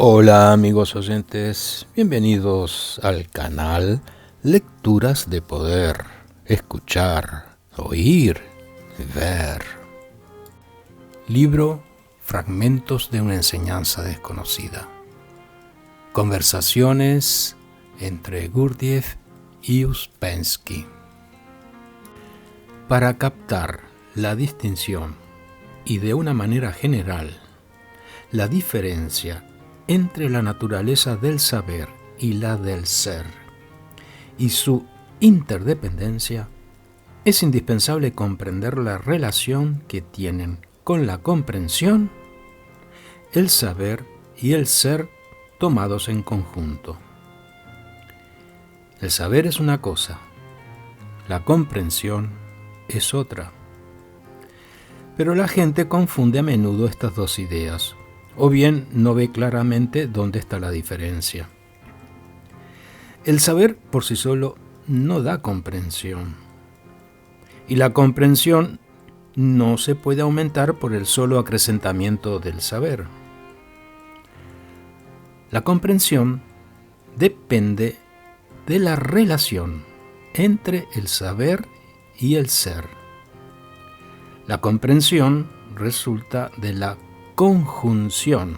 Hola amigos oyentes, bienvenidos al canal Lecturas de Poder, escuchar, oír, ver. Libro Fragmentos de una enseñanza desconocida. Conversaciones entre Gurdjieff y Uspensky. Para captar la distinción y de una manera general la diferencia entre la naturaleza del saber y la del ser y su interdependencia, es indispensable comprender la relación que tienen con la comprensión, el saber y el ser tomados en conjunto. El saber es una cosa, la comprensión es otra. Pero la gente confunde a menudo estas dos ideas, o bien no ve claramente dónde está la diferencia. El saber por sí solo no da comprensión, y la comprensión no se puede aumentar por el solo acrecentamiento del saber. La comprensión depende de la relación entre el saber y el ser. La comprensión resulta de la conjunción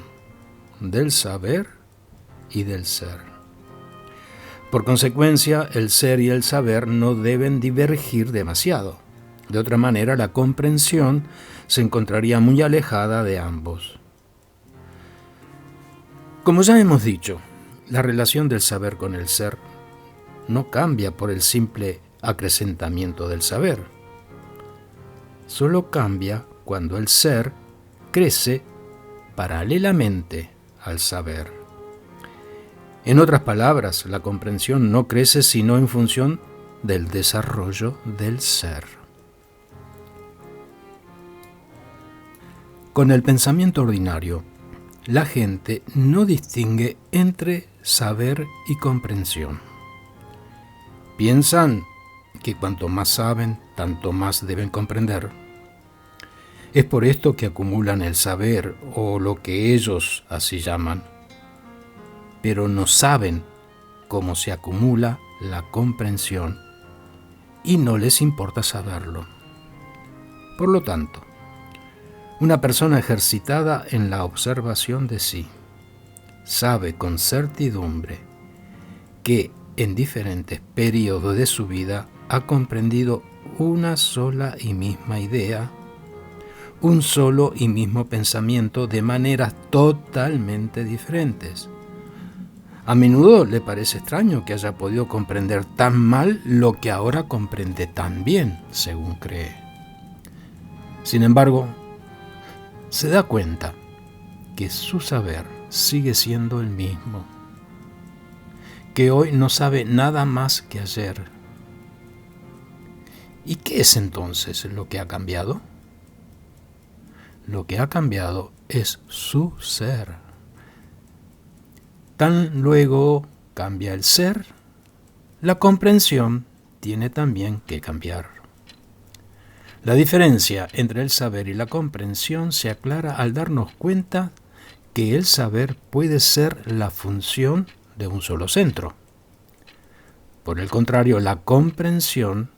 del saber y del ser. Por consecuencia, el ser y el saber no deben divergir demasiado. De otra manera, la comprensión se encontraría muy alejada de ambos. Como ya hemos dicho, la relación del saber con el ser no cambia por el simple acrecentamiento del saber. Solo cambia cuando el ser crece paralelamente al saber. En otras palabras, la comprensión no crece sino en función del desarrollo del ser. Con el pensamiento ordinario, la gente no distingue entre saber y comprensión. Piensan que cuanto más saben, tanto más deben comprender. Es por esto que acumulan el saber, o lo que ellos así llaman, pero no saben cómo se acumula la comprensión y no les importa saberlo. Por lo tanto, una persona ejercitada en la observación de sí sabe con certidumbre que en diferentes periodos de su vida ha comprendido una sola y misma idea, un solo y mismo pensamiento de maneras totalmente diferentes. A menudo le parece extraño que haya podido comprender tan mal lo que ahora comprende tan bien, según cree. Sin embargo, se da cuenta que su saber sigue siendo el mismo, que hoy no sabe nada más que ayer. ¿Y qué es entonces lo que ha cambiado? Lo que ha cambiado es su ser. Tan luego cambia el ser, la comprensión tiene también que cambiar. La diferencia entre el saber y la comprensión se aclara al darnos cuenta que el saber puede ser la función de un solo centro. Por el contrario, la comprensión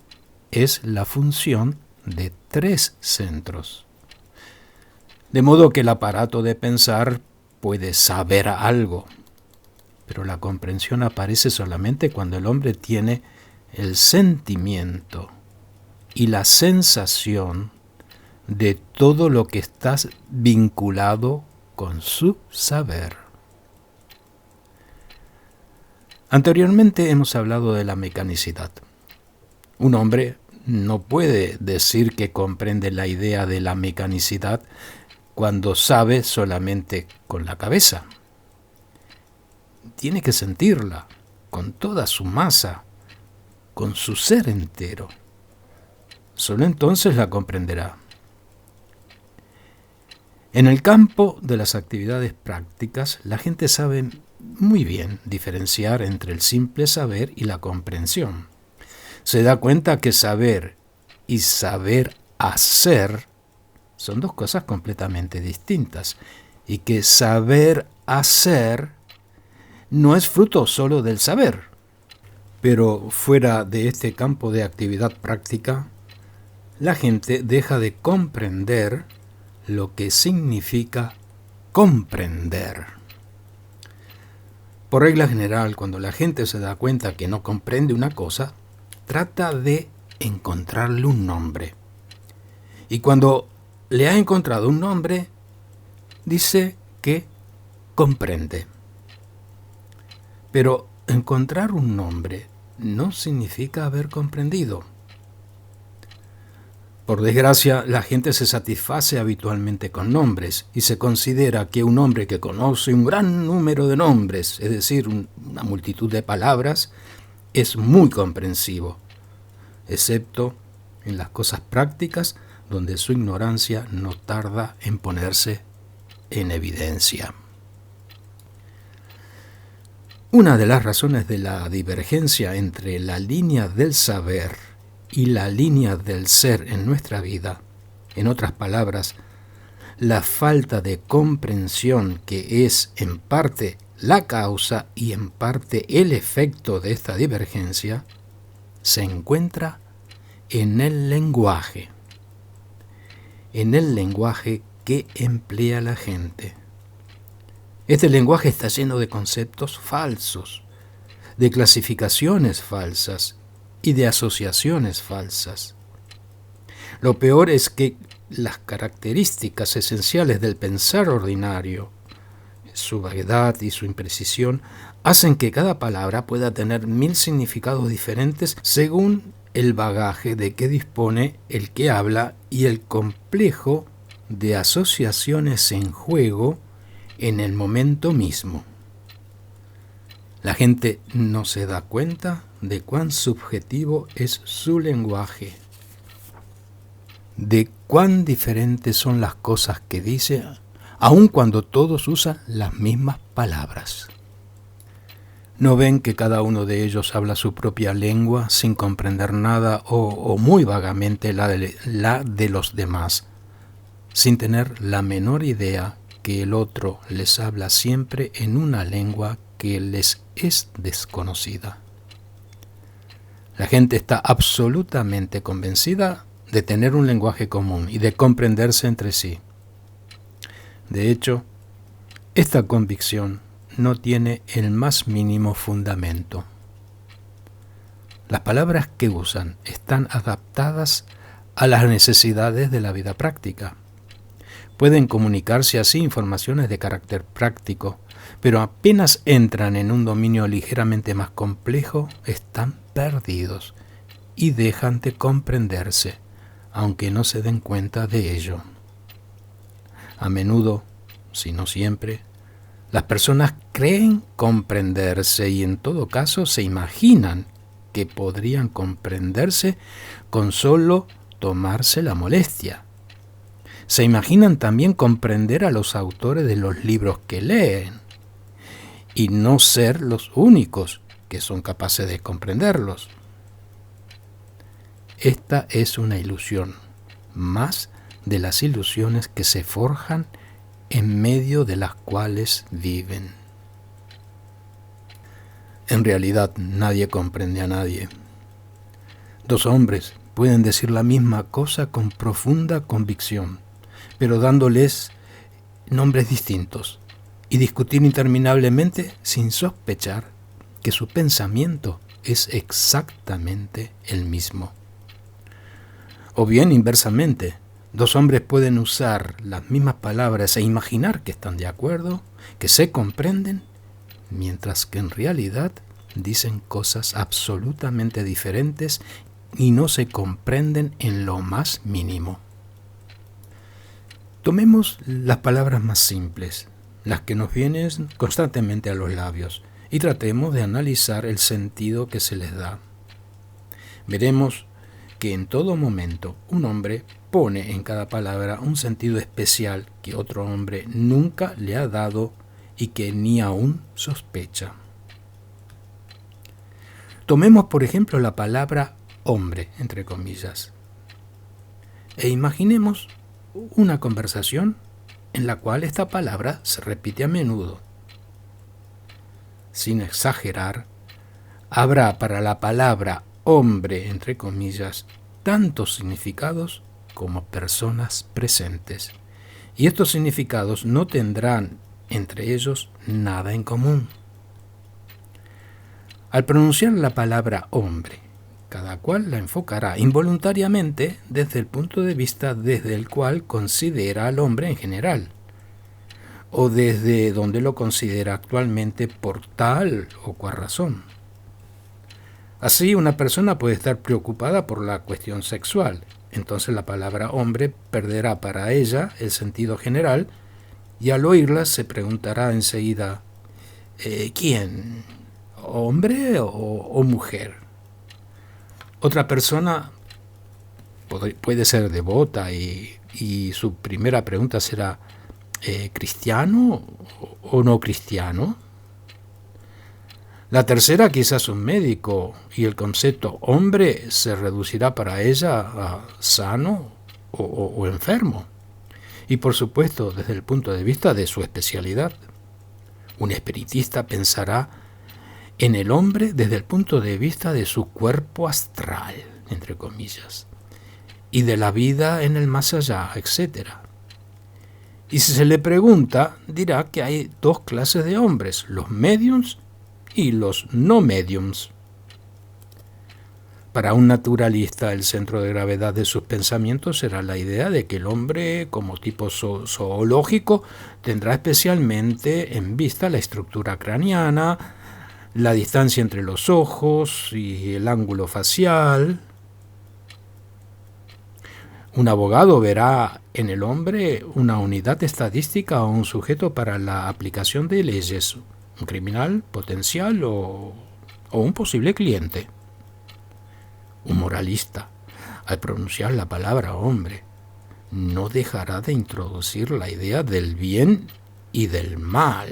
es la función de tres centros. De modo que el aparato de pensar puede saber algo, pero la comprensión aparece solamente cuando el hombre tiene el sentimiento y la sensación de todo lo que está vinculado con su saber. Anteriormente hemos hablado de la mecanicidad. Un hombre no puede decir que comprende la idea de la mecanicidad cuando sabe solamente con la cabeza. Tiene que sentirla con toda su masa, con su ser entero. Solo entonces la comprenderá. En el campo de las actividades prácticas, la gente sabe muy bien diferenciar entre el simple saber y la comprensión. Se da cuenta que saber y saber hacer son dos cosas completamente distintas, y que saber hacer no es fruto solo del saber. Pero fuera de este campo de actividad práctica, la gente deja de comprender lo que significa comprender. Por regla general, cuando la gente se da cuenta que no comprende una cosa, trata de encontrarle un nombre. Y cuando le ha encontrado un nombre, dice que comprende. Pero encontrar un nombre no significa haber comprendido. Por desgracia, la gente se satisface habitualmente con nombres y se considera que un hombre que conoce un gran número de nombres, es decir, una multitud de palabras, es muy comprensivo, excepto en las cosas prácticas donde su ignorancia no tarda en ponerse en evidencia. Una de las razones de la divergencia entre la línea del saber y la línea del ser en nuestra vida, en otras palabras, la falta de comprensión que es en parte la causa y en parte el efecto de esta divergencia, se encuentra en el lenguaje que emplea la gente. Este lenguaje está lleno de conceptos falsos, de clasificaciones falsas y de asociaciones falsas. Lo peor es que las características esenciales del pensar ordinario, su vaguedad y su imprecisión, hacen que cada palabra pueda tener 1000 significados diferentes según el bagaje de que dispone el que habla y el complejo de asociaciones en juego en el momento mismo. La gente no se da cuenta de cuán subjetivo es su lenguaje, de cuán diferentes son las cosas que dice, aun cuando todos usan las mismas palabras. ¿No ven que cada uno de ellos habla su propia lengua sin comprender nada o muy vagamente la de los demás, sin tener la menor idea que el otro les habla siempre en una lengua que les es desconocida? La gente está absolutamente convencida de tener un lenguaje común y de comprenderse entre sí. De hecho, esta convicción no tiene el más mínimo fundamento. Las palabras que usan están adaptadas a las necesidades de la vida práctica. Pueden comunicarse así informaciones de carácter práctico, pero apenas entran en un dominio ligeramente más complejo, están perdidos y dejan de comprenderse, aunque no se den cuenta de ello. A menudo, si no siempre, las personas creen comprenderse y en todo caso se imaginan que podrían comprenderse con solo tomarse la molestia. Se imaginan también comprender a los autores de los libros que leen y no ser los únicos que son capaces de comprenderlos. Esta es una ilusión, más de las ilusiones que se forjan en medio de las cuales viven. En realidad, nadie comprende a nadie. Dos hombres pueden decir la misma cosa con profunda convicción, pero dándoles nombres distintos, y discutir interminablemente sin sospechar que su pensamiento es exactamente el mismo. O bien, inversamente, dos hombres pueden usar las mismas palabras e imaginar que están de acuerdo, que se comprenden, mientras que en realidad dicen cosas absolutamente diferentes y no se comprenden en lo más mínimo. Tomemos las palabras más simples, las que nos vienen constantemente a los labios, y tratemos de analizar el sentido que se les da. Veremos que en todo momento un hombre pone en cada palabra un sentido especial que otro hombre nunca le ha dado y que ni aún sospecha. Tomemos, por ejemplo, la palabra hombre, entre comillas, e imaginemos una conversación en la cual esta palabra se repite a menudo, sin exagerar, habrá para la palabra hombre, entre comillas, tantos significados como personas presentes. Y estos significados no tendrán entre ellos nada en común. Al pronunciar la palabra hombre, cada cual la enfocará involuntariamente desde el punto de vista desde el cual considera al hombre en general, o desde donde lo considera actualmente por tal o cual razón. Así, una persona puede estar preocupada por la cuestión sexual, entonces la palabra hombre perderá para ella el sentido general y al oírla se preguntará enseguida, ¿quién? ¿Hombre o mujer? Otra persona puede ser devota y su primera pregunta será, ¿cristiano o no cristiano? La tercera quizás un médico y el concepto hombre se reducirá para ella a sano o enfermo. Y por supuesto desde el punto de vista de su especialidad. Un espiritista pensará en el hombre desde el punto de vista de su cuerpo astral, entre comillas, y de la vida en el más allá, etc. Y si se le pregunta, dirá que hay dos clases de hombres, los mediums y los no mediums. Para un naturalista, el centro de gravedad de sus pensamientos será la idea de que el hombre, como tipo zoológico, tendrá especialmente en vista la estructura craneana, la distancia entre los ojos y el ángulo facial. Un abogado verá en el hombre una unidad estadística o un sujeto para la aplicación de leyes, un criminal potencial o un posible cliente. Un moralista, al pronunciar la palabra hombre, no dejará de introducir la idea del bien y del mal.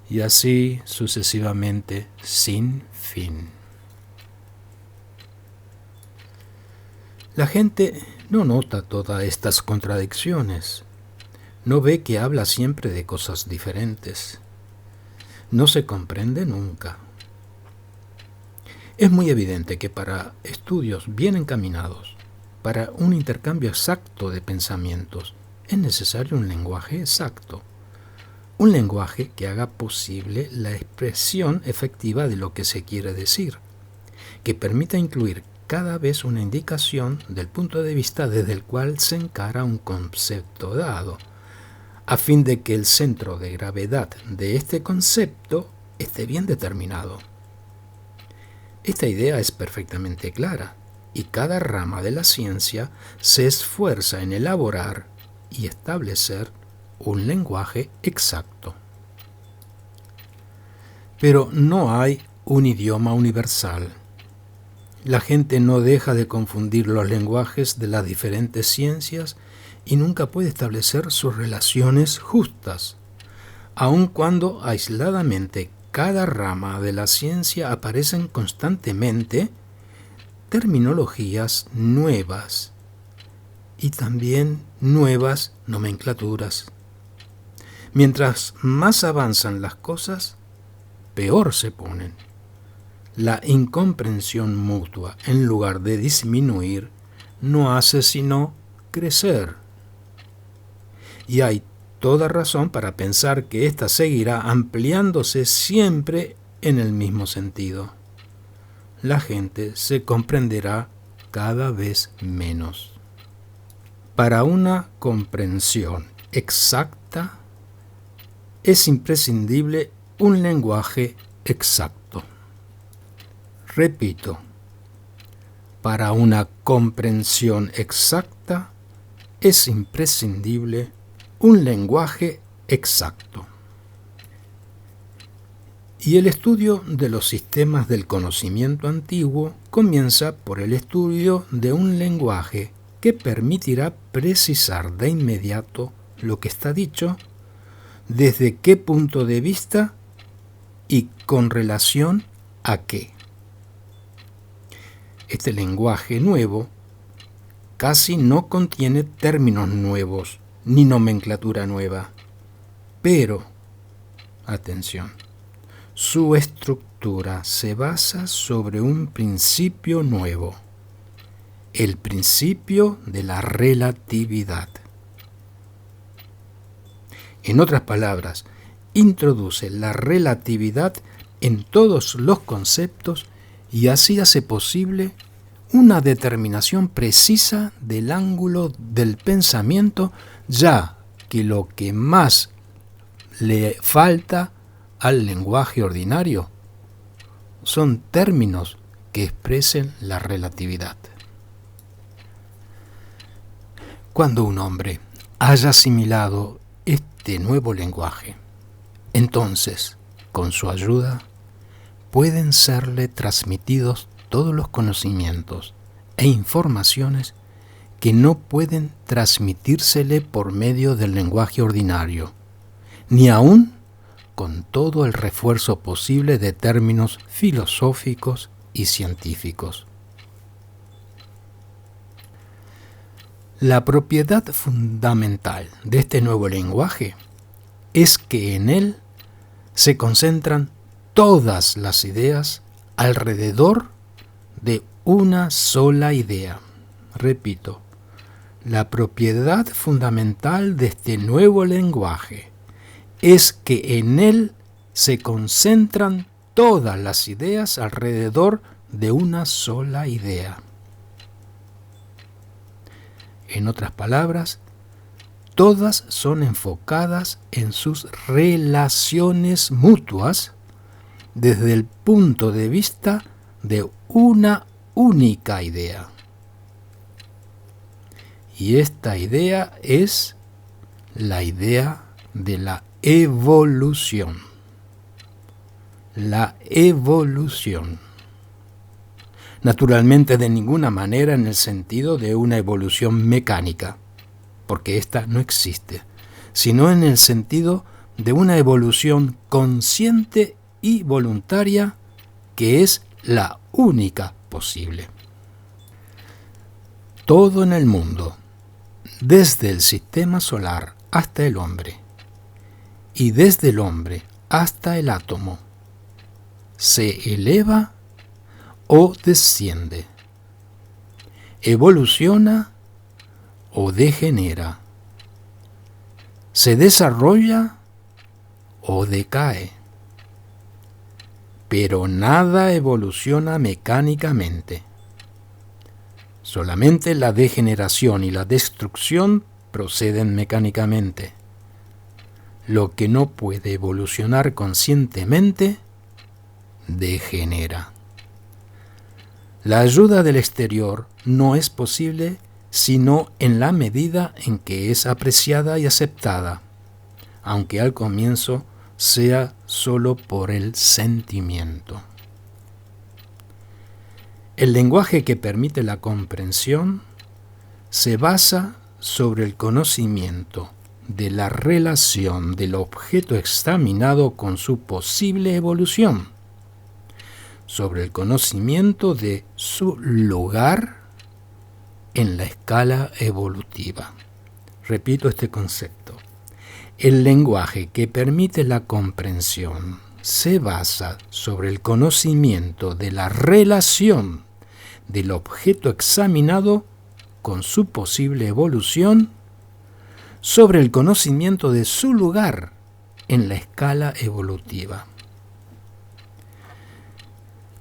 Y así sucesivamente, sin fin. La gente no nota todas estas contradicciones, no ve que habla siempre de cosas diferentes, no se comprende nunca. Es muy evidente que para estudios bien encaminados, para un intercambio exacto de pensamientos, es necesario un lenguaje exacto. Un lenguaje que haga posible la expresión efectiva de lo que se quiere decir, que permita incluir cada vez una indicación del punto de vista desde el cual se encara un concepto dado, a fin de que el centro de gravedad de este concepto esté bien determinado. Esta idea es perfectamente clara, y cada rama de la ciencia se esfuerza en elaborar y establecer un lenguaje exacto. Pero no hay un idioma universal. La gente no deja de confundir los lenguajes de las diferentes ciencias y nunca puede establecer sus relaciones justas, aun cuando aisladamente cada rama de la ciencia aparecen constantemente terminologías nuevas y también nuevas nomenclaturas. Mientras más avanzan las cosas, peor se ponen. La incomprensión mutua, en lugar de disminuir, no hace sino crecer. Y hay toda razón para pensar que ésta seguirá ampliándose siempre en el mismo sentido. La gente se comprenderá cada vez menos. Para una comprensión exacta, es imprescindible un lenguaje exacto. Repito, para una comprensión exacta, es imprescindible un lenguaje exacto. Y el estudio de los sistemas del conocimiento antiguo comienza por el estudio de un lenguaje que permitirá precisar de inmediato lo que está dicho, desde qué punto de vista y con relación a qué. Este lenguaje nuevo casi no contiene términos nuevos ni nomenclatura nueva, pero atención, su estructura se basa sobre un principio nuevo, el principio de la relatividad. En otras palabras, introduce la relatividad en todos los conceptos y así hace posible una determinación precisa del ángulo del pensamiento, ya que lo que más le falta al lenguaje ordinario son términos que expresen la relatividad. Cuando un hombre haya asimilado este nuevo lenguaje, entonces, con su ayuda, pueden serle transmitidos todos los conocimientos e informaciones que no pueden transmitírsele por medio del lenguaje ordinario, ni aún con todo el refuerzo posible de términos filosóficos y científicos. La propiedad fundamental de este nuevo lenguaje es que en él se concentran todas las ideas alrededor de una sola idea. Repito, la propiedad fundamental de este nuevo lenguaje es que en él se concentran todas las ideas alrededor de una sola idea. En otras palabras, todas son enfocadas en sus relaciones mutuas desde el punto de vista de una única idea. Y esta idea es la idea de la evolución. La evolución. Naturalmente, de ninguna manera en el sentido de una evolución mecánica, porque ésta no existe, sino en el sentido de una evolución consciente y voluntaria que es la única posible. Todo en el mundo, desde el sistema solar hasta el hombre, y desde el hombre hasta el átomo, se eleva o desciende, evoluciona o degenera, se desarrolla o decae, pero nada evoluciona mecánicamente. Solamente la degeneración y la destrucción proceden mecánicamente. Lo que no puede evolucionar conscientemente, degenera. La ayuda del exterior no es posible sino en la medida en que es apreciada y aceptada, aunque al comienzo sea solo por el sentimiento. El lenguaje que permite la comprensión se basa sobre el conocimiento de la relación del objeto examinado con su posible evolución, sobre el conocimiento de su lugar en la escala evolutiva. Repito este concepto. El lenguaje que permite la comprensión se basa sobre el conocimiento de la relación del objeto examinado con su posible evolución, sobre el conocimiento de su lugar en la escala evolutiva.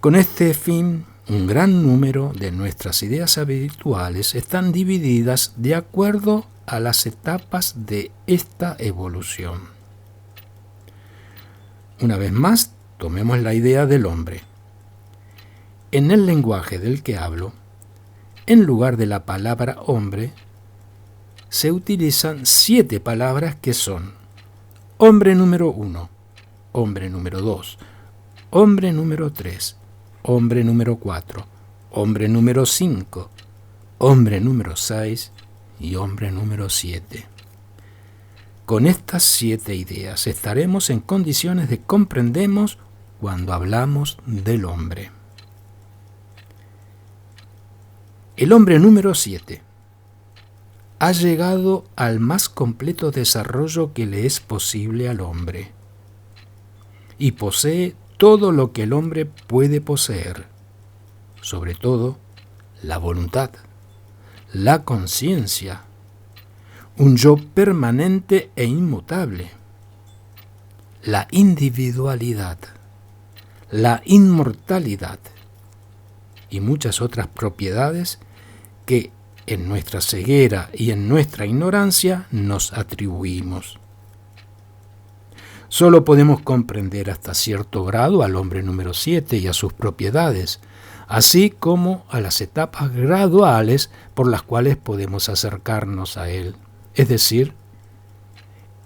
Con este fin, un gran número de nuestras ideas habituales están divididas de acuerdo a las etapas de esta evolución. Una vez más, tomemos la idea del hombre. En el lenguaje del que hablo, en lugar de la palabra hombre, se utilizan 7 palabras que son hombre número 1, hombre número 2, hombre número 3, hombre número 4, hombre número 5, hombre número 6 y hombre número 7. Con estas 7 ideas estaremos en condiciones de comprendemos cuando hablamos del hombre. El hombre número 7 ha llegado al más completo desarrollo que le es posible al hombre. y posee todo lo que el hombre puede poseer, sobre todo la voluntad, la conciencia, un yo permanente e inmutable, la individualidad, la inmortalidad y muchas otras propiedades que en nuestra ceguera y en nuestra ignorancia nos atribuimos. Solo podemos comprender hasta cierto grado al hombre número 7 y a sus propiedades, así como a las etapas graduales por las cuales podemos acercarnos a él, es decir,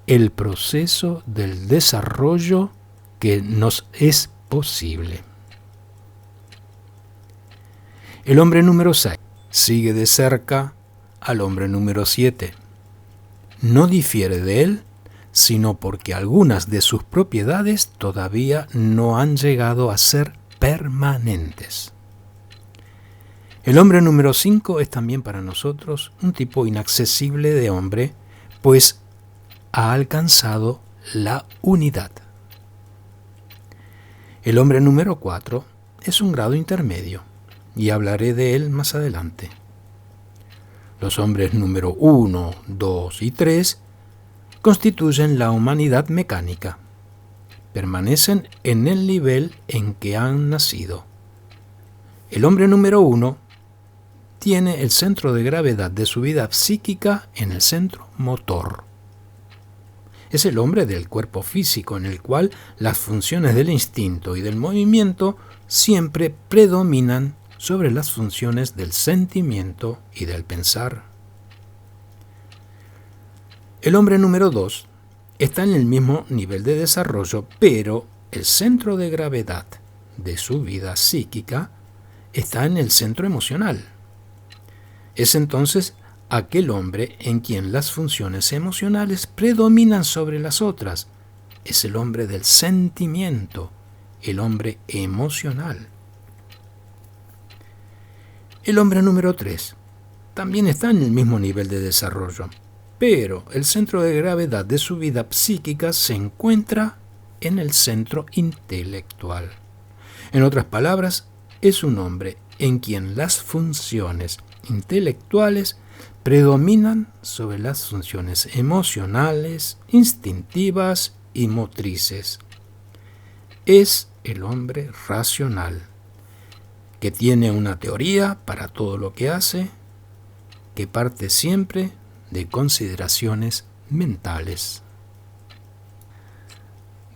el proceso del desarrollo que nos es posible. El hombre número 6 sigue de cerca al hombre número 7. No difiere de él, sino porque algunas de sus propiedades todavía no han llegado a ser permanentes. El hombre número 5 es también para nosotros un tipo inaccesible de hombre, pues ha alcanzado la unidad. El hombre número 4 es un grado intermedio, y hablaré de él más adelante. Los hombres número 1, 2 y 3 constituyen la humanidad mecánica. Permanecen en el nivel en que han nacido. El hombre número 1 tiene el centro de gravedad de su vida psíquica en el centro motor. Es el hombre del cuerpo físico en el cual las funciones del instinto y del movimiento siempre predominan sobre las funciones del sentimiento y del pensar. El hombre número 2 está en el mismo nivel de desarrollo, pero el centro de gravedad de su vida psíquica está en el centro emocional. Es entonces aquel hombre en quien las funciones emocionales predominan sobre las otras. Es el hombre del sentimiento, el hombre emocional. El hombre número 3 también está en el mismo nivel de desarrollo, pero el centro de gravedad de su vida psíquica se encuentra en el centro intelectual. En otras palabras, es un hombre en quien las funciones intelectuales predominan sobre las funciones emocionales, instintivas y motrices. Es el hombre racional, que tiene una teoría para todo lo que hace, que parte siempre de consideraciones mentales.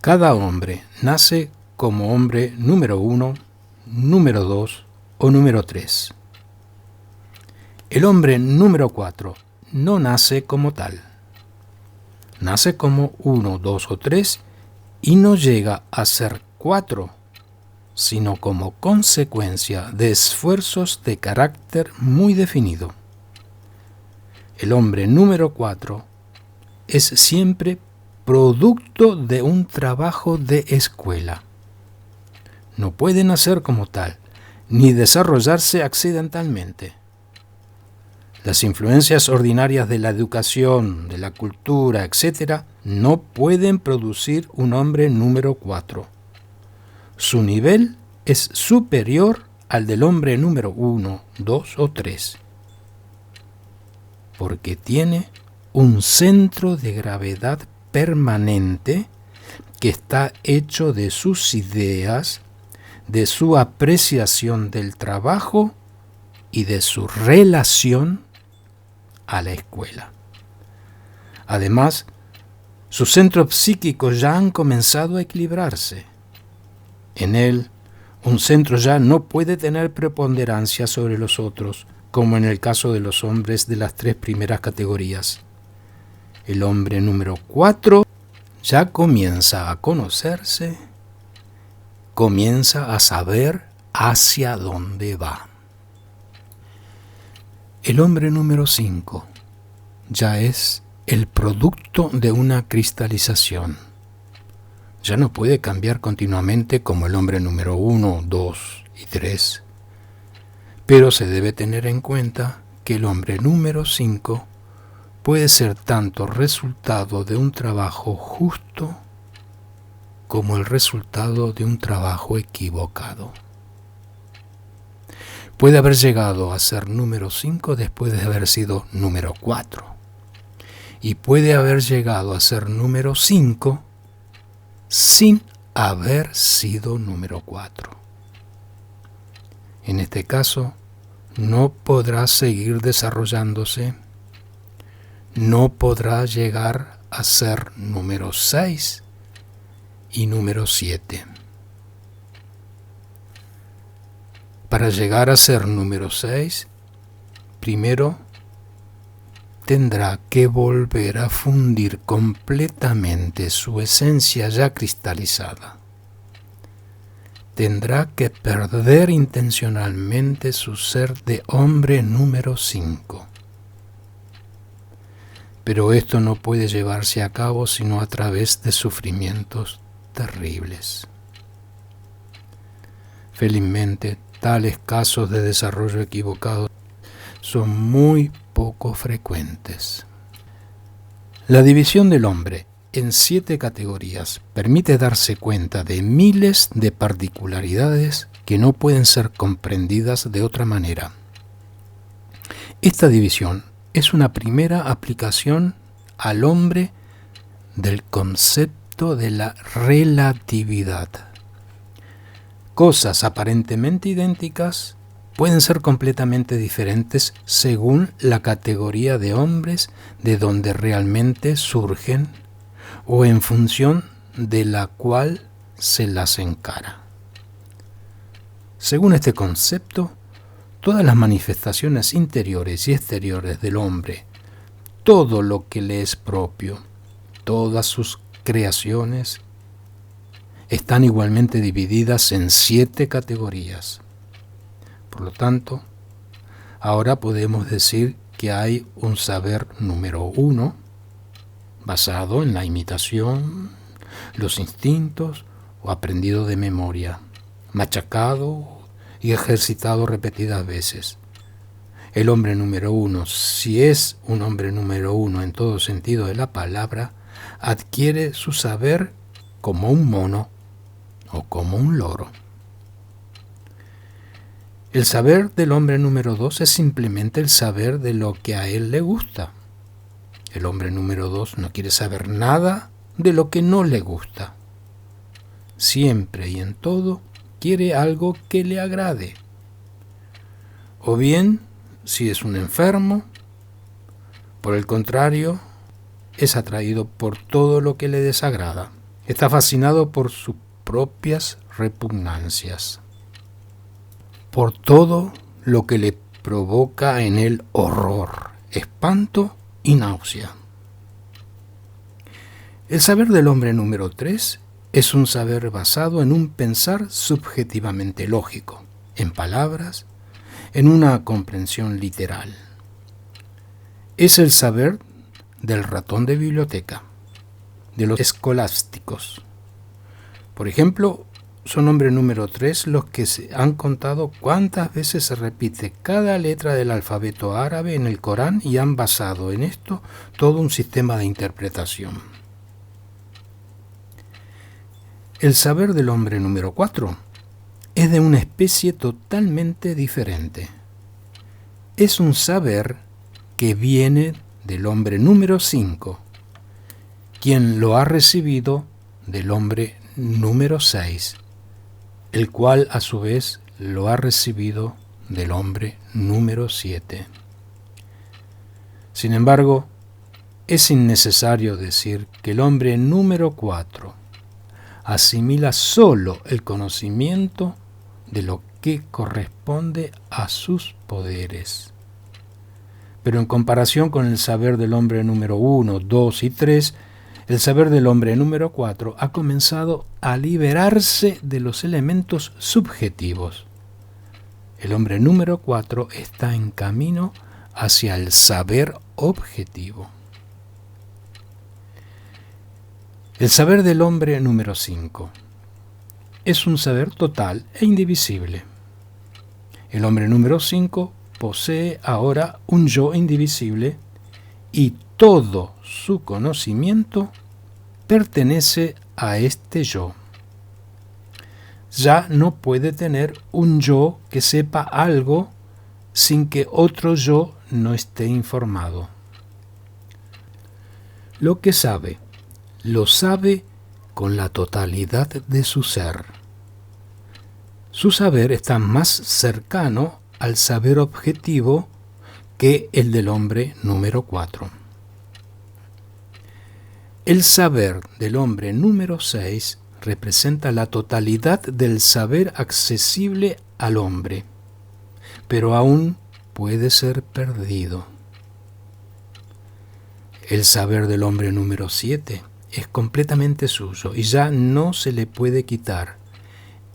Cada hombre nace como hombre número 1, número 2 o número 3. El hombre número 4 no nace como tal. Nace como 1, 2 o 3 y no llega a ser 4, sino como consecuencia de esfuerzos de carácter muy definido. El hombre número 4 es siempre producto de un trabajo de escuela. No puede nacer como tal, ni desarrollarse accidentalmente. Las influencias ordinarias de la educación, de la cultura, etc., no pueden producir un hombre número 4. Su nivel es superior al del hombre número 1, 2 o 3, porque tiene un centro de gravedad permanente que está hecho de sus ideas, de su apreciación del trabajo y de su relación a la escuela. Además, sus centros psíquicos ya han comenzado a equilibrarse. En él, un centro ya no puede tener preponderancia sobre los otros, como en el caso de los hombres de las 3 primeras categorías. El hombre número 4 ya comienza a conocerse, comienza a saber hacia dónde va. El hombre número 5 ya es el producto de una cristalización. Ya no puede cambiar continuamente como el hombre número 1, 2 y 3. Pero se debe tener en cuenta que el hombre número 5 puede ser tanto resultado de un trabajo justo como el resultado de un trabajo equivocado. Puede haber llegado a ser número 5 después de haber sido número 4. Y puede haber llegado a ser número 5 sin haber sido número 4. En este caso, no podrá seguir desarrollándose, no podrá llegar a ser número 6 y número 7. Para llegar a ser número 6, primero tendrá que volver a fundir completamente su esencia ya cristalizada. Tendrá que perder intencionalmente su ser de hombre número 5. Pero esto no puede llevarse a cabo sino a través de sufrimientos terribles. Felizmente, tales casos de desarrollo equivocado son muy poco frecuentes. La división del hombre en 7 categorías permite darse cuenta de miles de particularidades que no pueden ser comprendidas de otra manera. Esta división es una primera aplicación al hombre del concepto de la relatividad. Cosas aparentemente idénticas pueden ser completamente diferentes según la categoría de hombres de donde realmente surgen o en función de la cual se las encara. Según este concepto, todas las manifestaciones interiores y exteriores del hombre, todo lo que le es propio, todas sus creaciones, están igualmente divididas en 7 categorías. Por lo tanto, ahora podemos decir que hay un saber número 1, basado en la imitación, los instintos o aprendido de memoria, machacado y ejercitado repetidas veces. El hombre número 1, si es un hombre número 1 en todo sentido de la palabra, adquiere su saber como un mono o como un loro. El saber del hombre número 2 es simplemente el saber de lo que a él le gusta. El hombre número 2 no quiere saber nada de lo que no le gusta. Siempre y en todo quiere algo que le agrade. O bien, si es un enfermo, por el contrario, es atraído por todo lo que le desagrada. Está fascinado por sus propias repugnancias, por todo lo que le provoca en él horror, espanto y náusea. El saber del hombre número 3 es un saber basado en un pensar subjetivamente lógico, en palabras, en una comprensión literal. Es el saber del ratón de biblioteca, de los escolásticos. Por ejemplo, son hombre número 3 los que se han contado cuántas veces se repite cada letra del alfabeto árabe en el Corán y han basado en esto todo un sistema de interpretación. El saber del hombre número 4 es de una especie totalmente diferente. Es un saber que viene del hombre número 5, quien lo ha recibido del hombre número 6, el cual a su vez lo ha recibido del hombre número 7. Sin embargo, es innecesario decir que el hombre número 4 asimila solo el conocimiento de lo que corresponde a sus poderes. Pero en comparación con el saber del hombre número 1, 2 y 3, el saber del hombre número 4 ha comenzado a liberarse de los elementos subjetivos. El hombre número 4 está en camino hacia el saber objetivo. El saber del hombre número 5 es un saber total e indivisible. El hombre número 5 posee ahora un yo indivisible y todo su conocimiento pertenece a este yo. ya no puede tener un yo que sepa algo sin que otro yo no esté informado. Lo que sabe, lo sabe con la totalidad de su ser. Su saber está más cercano al saber objetivo que el del hombre número 4. El saber del hombre número 6 representa la totalidad del saber accesible al hombre, pero aún puede ser perdido. El saber del hombre número 7 es completamente suyo y ya no se le puede quitar.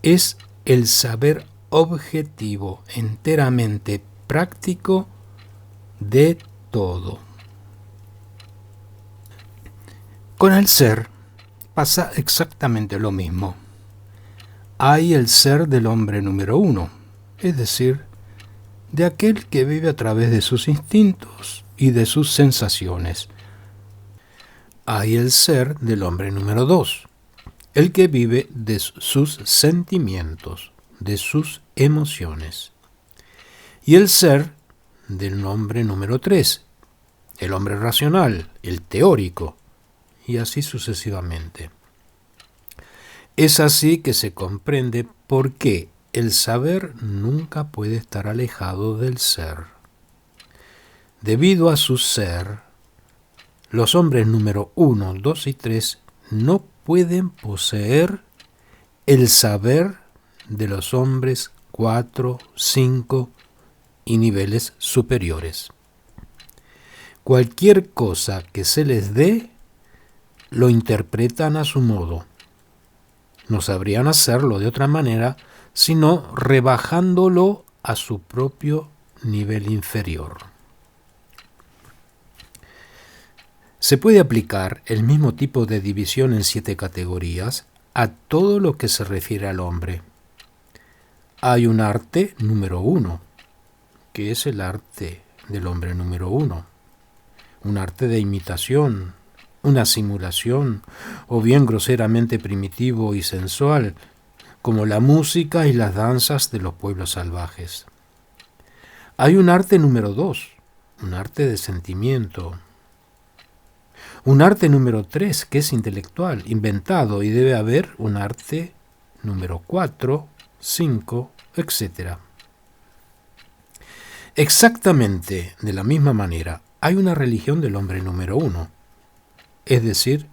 Es el saber objetivo, enteramente práctico de todo. Con el ser pasa exactamente lo mismo. Hay el ser del hombre número 1, es decir, de aquel que vive a través de sus instintos y de sus sensaciones. Hay el ser del hombre número 2, el que vive de sus sentimientos, de sus emociones. Y el ser del hombre número 3, el hombre racional, el teórico, y así sucesivamente. Es así que se comprende por qué el saber nunca puede estar alejado del ser. Debido a su ser, los hombres número 1, 2 y 3 no pueden poseer el saber de los hombres 4, 5 y niveles superiores. Cualquier cosa que se les dé, lo interpretan a su modo. No sabrían hacerlo de otra manera, sino rebajándolo a su propio nivel inferior. Se puede aplicar el mismo tipo de división en 7 categorías a todo lo que se refiere al hombre. Hay un arte número 1, que es el arte del hombre número 1. Un arte de imitación, una simulación, o bien groseramente primitivo y sensual, como la música y las danzas de los pueblos salvajes. Hay un arte número 2, un arte de sentimiento. Un arte número 3, que es intelectual, inventado, y debe haber un arte número 4, 5, etc. Exactamente de la misma manera, hay una religión del hombre número 1, es decir,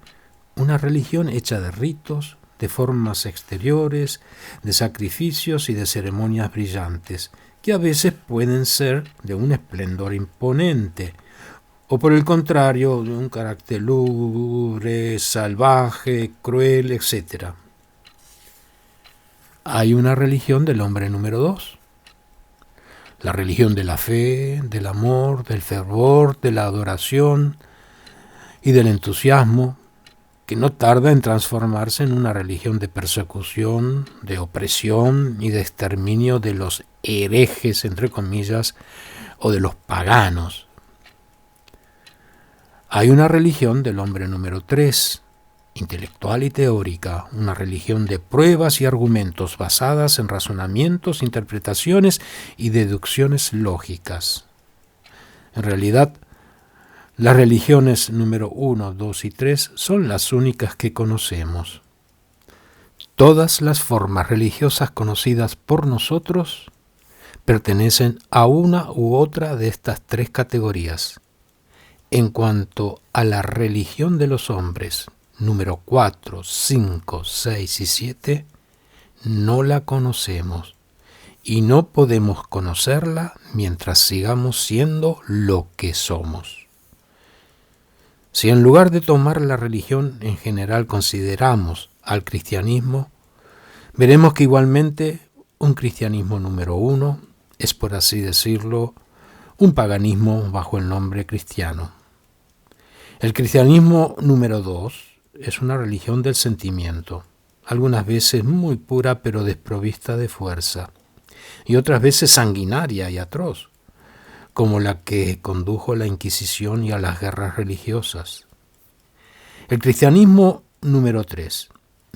una religión hecha de ritos, de formas exteriores, de sacrificios y de ceremonias brillantes, que a veces pueden ser de un esplendor imponente, o por el contrario, de un carácter lúgubre, salvaje, cruel, etc. Hay una religión del hombre número 2, la religión de la fe, del amor, del fervor, de la adoración y del entusiasmo, que no tarda en transformarse en una religión de persecución, de opresión y de exterminio de los herejes, entre comillas, o de los paganos. Hay una religión del hombre número 3, intelectual y teórica, una religión de pruebas y argumentos basadas en razonamientos, interpretaciones y deducciones lógicas. En realidad, las religiones número 1, 2 y 3 son las únicas que conocemos. Todas las formas religiosas conocidas por nosotros pertenecen a una u otra de estas 3 categorías. En cuanto a la religión de los hombres, número 4, 5, 6 y 7, no la conocemos y no podemos conocerla mientras sigamos siendo lo que somos. Si en lugar de tomar la religión en general consideramos al cristianismo, veremos que igualmente un cristianismo número 1 es, por así decirlo, un paganismo bajo el nombre cristiano. El cristianismo número 2 es una religión del sentimiento, algunas veces muy pura pero desprovista de fuerza, y otras veces sanguinaria y atroz, como la que condujo a la Inquisición y a las guerras religiosas. El cristianismo número 3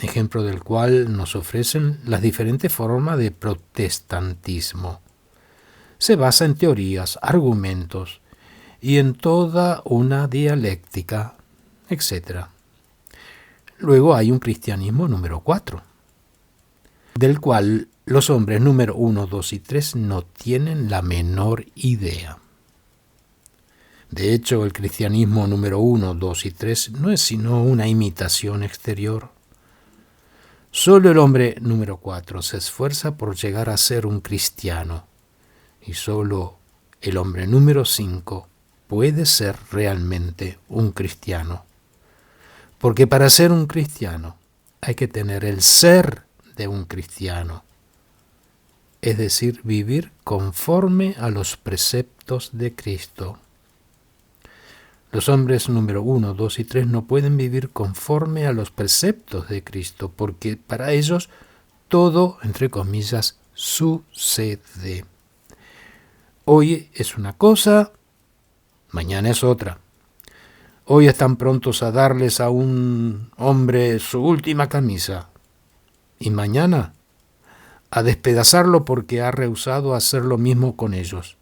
ejemplo del cual nos ofrecen las diferentes formas de protestantismo. Se basa en teorías, argumentos y en toda una dialéctica, etc. Luego hay un cristianismo número 4, del cual los hombres número 1, 2 y 3 no tienen la menor idea. De hecho, el cristianismo número 1, 2 y 3 no es sino una imitación exterior. Solo el hombre número 4 se esfuerza por llegar a ser un cristiano, y solo el hombre número 5 puede ser realmente un cristiano. Porque para ser un cristiano hay que tener el ser de un cristiano, es decir, vivir conforme a los preceptos de Cristo. Los hombres número 1, 2 y 3 no pueden vivir conforme a los preceptos de Cristo, porque para ellos todo, entre comillas, sucede. Hoy es una cosa, mañana es otra. Hoy están prontos a darles a un hombre su última camisa, y mañana a despedazarlo porque ha rehusado hacer lo mismo con ellos.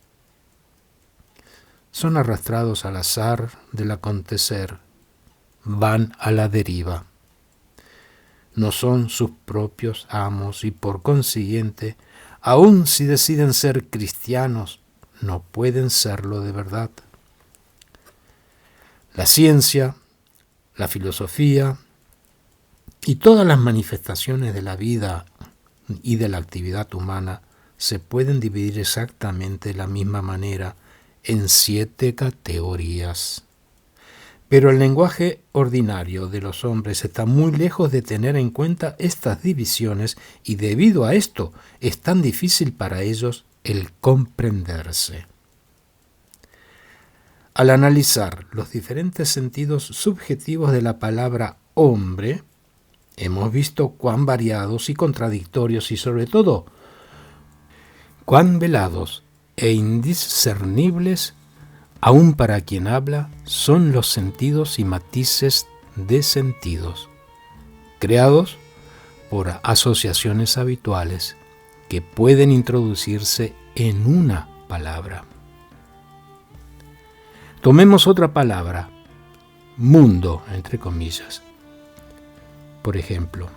Son arrastrados al azar del acontecer, van a la deriva. No son sus propios amos y por consiguiente, aun si deciden ser cristianos, no pueden serlo de verdad. La ciencia, la filosofía y todas las manifestaciones de la vida y de la actividad humana se pueden dividir exactamente de la misma manera en 7 categorías. Pero el lenguaje ordinario de los hombres está muy lejos de tener en cuenta estas divisiones y debido a esto es tan difícil para ellos el comprenderse. Al analizar los diferentes sentidos subjetivos de la palabra hombre, hemos visto cuán variados y contradictorios y sobre todo cuán velados e indiscernibles, aun para quien habla, son los sentidos y matices de sentidos, creados por asociaciones habituales que pueden introducirse en una palabra. Tomemos otra palabra, mundo, entre comillas. Por ejemplo,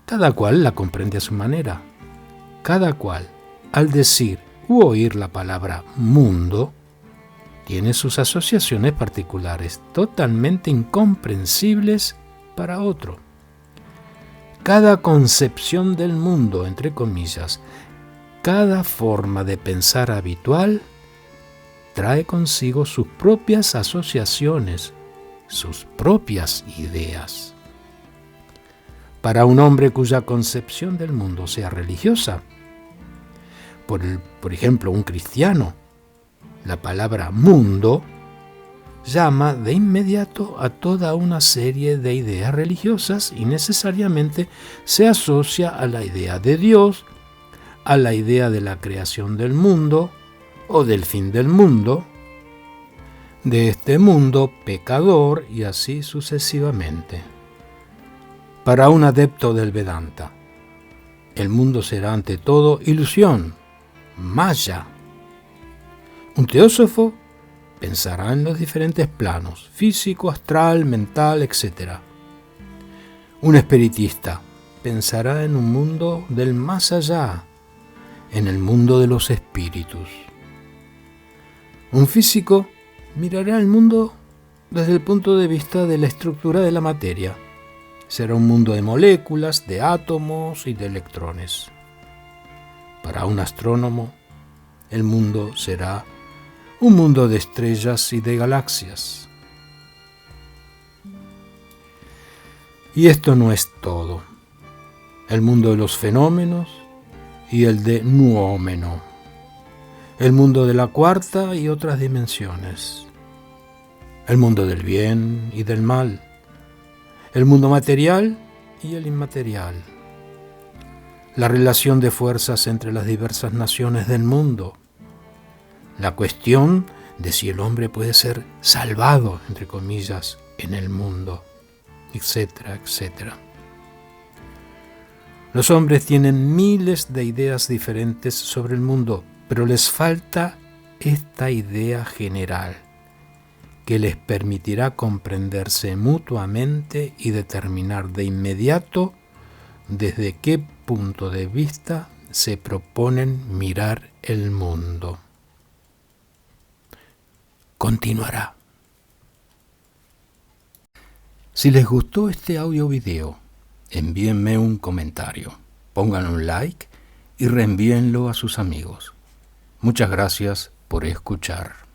cada cual la comprende a su manera. Cada cual, al decir u oír la palabra mundo, tiene sus asociaciones particulares totalmente incomprensibles para otro. Cada concepción del mundo, entre comillas, cada forma de pensar habitual, trae consigo sus propias asociaciones, sus propias ideas. Para un hombre cuya concepción del mundo sea religiosa, por ejemplo, un cristiano, la palabra mundo llama de inmediato a toda una serie de ideas religiosas y necesariamente se asocia a la idea de Dios, a la idea de la creación del mundo o del fin del mundo, de este mundo pecador y así sucesivamente. Para un adepto del Vedanta, el mundo será ante todo ilusión, maya. Un teósofo pensará en los diferentes planos, físico, astral, mental, etc. Un espiritista pensará en un mundo del más allá, en el mundo de los espíritus. Un físico mirará el mundo desde el punto de vista de la estructura de la materia. Será un mundo de moléculas, de átomos y de electrones. Para un astrónomo, el mundo será un mundo de estrellas y de galaxias. Y esto no es todo. El mundo de los fenómenos y el de nuómeno. El mundo de la cuarta y otras dimensiones. El mundo del bien y del mal. El mundo material y el inmaterial. La relación de fuerzas entre las diversas naciones del mundo. La cuestión de si el hombre puede ser salvado, entre comillas, en el mundo, etcétera, etcétera. Los hombres tienen miles de ideas diferentes sobre el mundo, pero les falta esta idea general que les permitirá comprenderse mutuamente y determinar de inmediato desde qué punto de vista se proponen mirar el mundo. Continuará. Si les gustó este audio video, envíenme un comentario, pongan un like y reenvíenlo a sus amigos. Muchas gracias por escuchar.